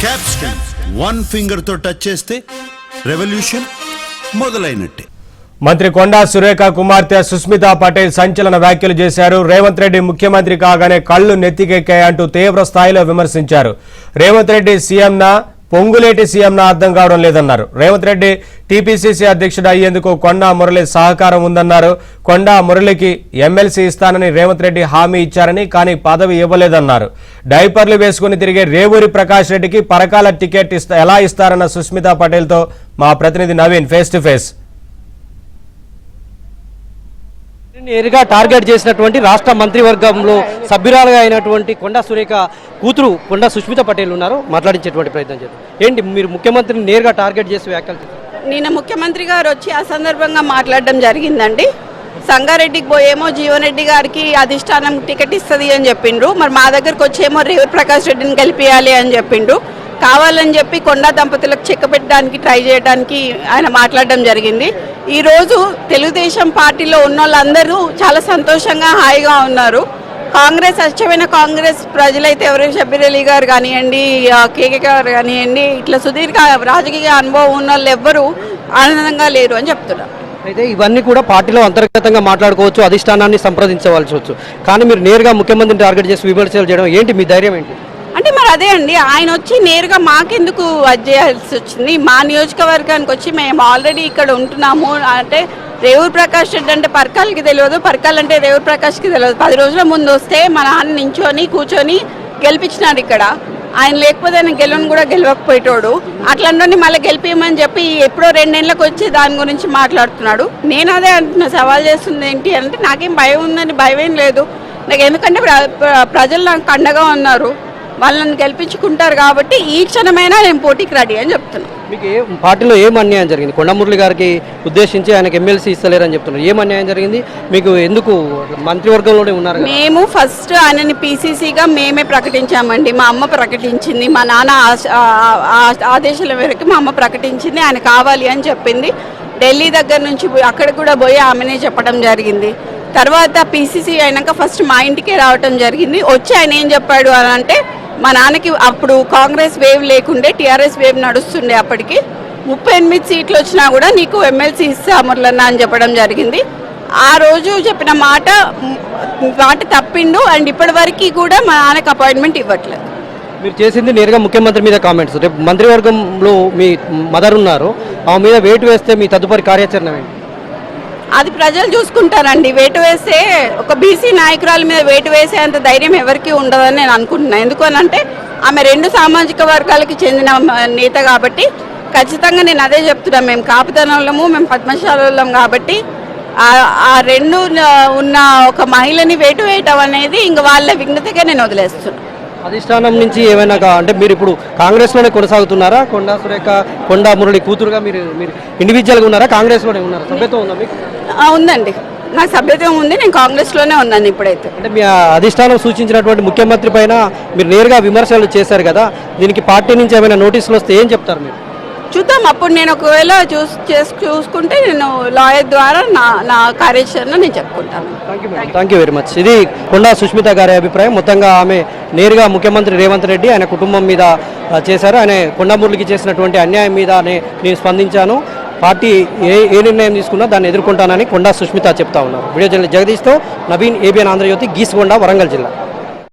Capston one finger తో touch చేస్తే revolution మొదలైనట్టే. మంత్రి కొండా సురేఖ కుమార్తె సుస్మితా పటేల్ సంచలన వ్యాఖ్యలు చేశారు. రేవంత్ రెడ్డి ముఖ్యమంత్రి కాగానే కళ్లు నెత్తికెక్కాయంటూ తీవ్ర స్థాయిలో విమర్శించారు. రేవంత్ రెడ్డి సీఎంనా పొంగులేటి సీఎంనా అర్థం కావడం లేదన్నారు. రేవంత్ రెడ్డి టీపీసీసీ అధ్యక్షుడు అయ్యేందుకు కొండా మురళి సహకారం ఉందన్నారు. కొండా మురళికి ఎమ్మెల్సీ ఇస్తానని రేవంత్ రెడ్డి హామీ ఇచ్చారని, కానీ పదవి ఇవ్వలేదన్నారు. డైపర్లు వేసుకుని తిరిగే రేవూరి ప్రకాష్ రెడ్డికి పరకాల టికెట్ ఎలా ఇస్తారన్న సుస్మితా పటేల్తో మా ప్రతినిధి నవీన్ ఫేస్ టు ఫేస్. నేరుగా టార్గెట్ చేసినటువంటి రాష్ట్ర మంత్రివర్గంలో సభ్యురాలుగా అయినటువంటి కొండా సురేఖ కూతురు కొండా సుస్మితా పటేల్ ఉన్నారు. మాట్లాడించేటువంటి ప్రయత్నం చేద్దాం. ఏంటి మీరు ముఖ్యమంత్రిని నేరుగా టార్గెట్ చేసి వ్యాఖ్యలు చేస్తారు? నిన్న ముఖ్యమంత్రి గారు వచ్చి ఆ సందర్భంగా మాట్లాడడం జరిగిందండి. సంగారెడ్డికి పోయేమో జీవన్ రెడ్డి గారికి అధిష్టానం టికెట్ ఇస్తుంది అని చెప్పిండ్రు. మరి మా దగ్గరకు వచ్చేమో రేవూరి ప్రకాష్ రెడ్డిని గెలిపియాలి అని చెప్పిండ్రు. కావాలని చెప్పి కొండా దంపతులకు చెక్క పెట్టడానికి ట్రై చేయడానికి ఆయన మాట్లాడడం జరిగింది. ఈరోజు తెలుగుదేశం పార్టీలో ఉన్న వాళ్ళందరూ చాలా సంతోషంగా హాయిగా ఉన్నారు. కాంగ్రెస్ అచ్చమైన కాంగ్రెస్ ప్రజలైతే ఎవరైనా షబ్బీర్ అలీ గారు కానివ్వండి, కేకే గారు కానివ్వండి, ఇట్లా సుదీర్ఘ రాజకీయ అనుభవం ఉన్న వాళ్ళు ఎవ్వరూ ఆనందంగా లేరు అని చెప్తున్నారు. అయితే ఇవన్నీ కూడా పార్టీలో అంతర్గతంగా మాట్లాడుకోవచ్చు, అధిష్టానాన్ని సంప్రదించవలసి వచ్చు. కానీ మీరు నేరుగా ముఖ్యమంత్రిని టార్గెట్ చేసి విమర్శలు చేయడం ఏంటి? మీ ధైర్యం ఏంటి? అంటే మరి అదే అండి, ఆయన వచ్చి నేరుగా మాకెందుకు అది చేయాల్సి వచ్చింది? మా నియోజకవర్గానికి వచ్చి మేము ఆల్రెడీ ఇక్కడ ఉంటున్నాము. అంటే రేవూరి ప్రకాష్ రెడ్డి అంటే పర్కాలకి తెలియదు, పర్కాల్ అంటే రేవూరి ప్రకాష్కి తెలియదు. 10 రోజుల ముందు వస్తే మా నాన్న నించొని కూర్చొని గెలిపించినాడు ఇక్కడ. ఆయన లేకపోతే ఆయన గెలవని కూడా గెలవకపోయేటోడు. అట్లనే మళ్ళీ గెలిపియమని చెప్పి ఎప్పుడో 2 నెలలకు వచ్చి దాని గురించి మాట్లాడుతున్నాడు. నేను అదే అంటున్నా, సవాల్ చేస్తుంది ఏంటి అంటే నాకేం భయం ఉందని భయం లేదు నాకు. ఎందుకంటే ప్రజలు నాకు అండగా ఉన్నారు, వాళ్ళని గెలిపించుకుంటారు కాబట్టి ఈ క్షణమైనా నేను పోటీకి రెడీ అని చెప్తున్నాను. మీకు పార్టీలో ఏం అన్యాయం జరిగింది? కొండా మురళి గారికి ఉద్దేశించి ఆయనకు ఎమ్మెల్సీ ఇస్తలేరని చెప్తున్నారు. ఏం అన్యాయం జరిగింది? మీకు ఎందుకు మంత్రివర్గంలోనే ఉన్నారు? మేము ఫస్ట్ ఆయనని పీసీసీగా మేమే ప్రకటించామండి. మా అమ్మ ప్రకటించింది, మా నాన్న ఆదేశాల మేరకు మా అమ్మ ప్రకటించింది. ఆయన కావాలి అని చెప్పింది. ఢిల్లీ దగ్గర నుంచి అక్కడ కూడా పోయి ఆమెనే చెప్పడం జరిగింది. తర్వాత పీసీసీ అయినాక ఫస్ట్ మా ఇంటికే రావటం జరిగింది. వచ్చి ఆయన ఏం చెప్పాడు అని అంటే, మా నాన్నకి అప్పుడు కాంగ్రెస్ వేవ్ లేకుండే, టీఆర్ఎస్ వేవ్ నడుస్తుండే. అప్పటికి 38 సీట్లు వచ్చినా కూడా నీకు ఎమ్మెల్సీ ఇస్తా మురళన్న అని చెప్పడం జరిగింది. ఆ రోజు చెప్పిన మాట తప్పిండు. అండ్ ఇప్పటి వరకు కూడా మా నాన్నకి అపాయింట్మెంట్ ఇవ్వట్లేదు. మీరు చేసింది నేరుగా ముఖ్యమంత్రి మీద కామెంట్స్. రేపు మంత్రివర్గంలో మీ మదర్ ఉన్నారు, ఆమె మీద వేటు వేస్తే మీ తదుపరి కార్యాచరణ ఏంటి? అది ప్రజలు చూసుకుంటారండి. వేటు వేస్తే ఒక బీసీ నాయకురాల మీద వేటు వేసే అంత ధైర్యం ఎవరికి ఉండదని నేను అనుకుంటున్నాను. ఎందుకనంటే ఆమె 2 సామాజిక వర్గాలకి చెందిన నేత కాబట్టి ఖచ్చితంగా నేను అదే చెప్తున్నాను. మేము కాపుతనంలము, మేము పద్మశాలం కాబట్టి ఆ 2 ఉన్న ఒక మహిళని వేటు వేయటం అనేది ఇంక వాళ్ళ విఘ్నతగా నేను వదిలేస్తున్నాను. అధిష్టానం నుంచి ఏమైనా అంటే మీరు ఇప్పుడు కాంగ్రెస్లోనే కొనసాగుతున్నారా? కొండా సురేఖ కొండా మురళి కూతురుగా మీరు ఇండివిజువల్గా ఉన్నారా? కాంగ్రెస్లోనే ఉన్నారా? సభ్యత్వం ఉందా మీకు? ఉందండి, నాకు సభ్యత్వం ఉంది. నేను కాంగ్రెస్లోనే ఉన్నాను ఇప్పుడైతే. అంటే మీ అధిష్టానం సూచించినటువంటి ముఖ్యమంత్రి పైన మీరు నేరుగా విమర్శలు చేశారు కదా, దీనికి పార్టీ నుంచి ఏమైనా నోటీసులు వస్తే ఏం చెప్తారు మీరు? చూద్దాం. అప్పుడు నేను ఒకవేళ చూసుకుంటే నేను లాయర్ ద్వారా నా కార్యాచరణ నేను చెప్పుకుంటాను. Thank you very much. ఇది కొండా సుస్మిత గారి అభిప్రాయం. మొత్తంగా ఆమె నేరుగా ముఖ్యమంత్రి రేవంత్ రెడ్డి ఆయన కుటుంబం మీద చేశారు. ఆయన కొండా మురళికి చేసినటువంటి అన్యాయం మీద నేను స్పందించాను. పార్టీ ఏ నిర్ణయం తీసుకున్నా దాన్ని ఎదుర్కొంటానని కొండా సుస్మిత చెప్తా ఉన్నారు. వీడియో జర్నలిస్ట్ జగదీష్తో నవీన్, ఏబిఎన్ ఆంధ్రజ్యోతి, గీసుగొండ, వరంగల్ జిల్లా.